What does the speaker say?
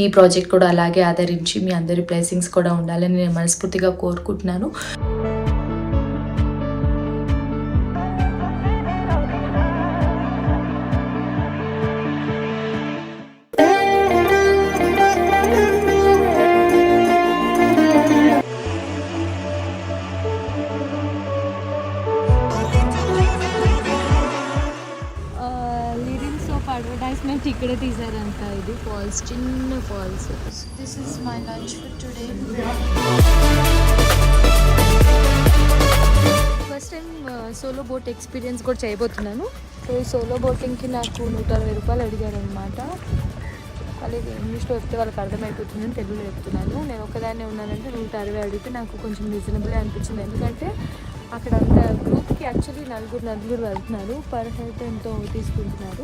ఈ ప్రాజెక్ట్ కూడా అలాగే ఆదరించి మీ అందరి బ్లెస్సింగ్స్ కూడా ఉండాలని నేను మనస్ఫూర్తిగా కోరుకుంటున్నాను. అడ్వర్టైజ్మెంట్ ఇక్కడే తీసారంట. ఇది ఫాల్స్, చిన్న falls. This is my lunch for today. First time solo boat experience కూడా చేయబోతున్నాను. సో ఈ సోలో బోటింగ్కి నాకు 160 రూపాయలు అడిగారు అనమాట. వాళ్ళకి ఇంగ్లీష్లో చెప్తే వాళ్ళకి అర్థమైపోతుందని తెలుగులో చెప్తున్నాను. నేను ఒకదాన్నే ఉన్నానంటే 160 అడిగితే నాకు కొంచెం రీజనబుల్ అనిపించింది. ఎందుకంటే అక్కడ అంత గ్రూప్కి యాక్చువల్లీ నలుగురు వెళ్తున్నారు. పర్ హెడ్ ఎంతో తీసుకుంటున్నారు.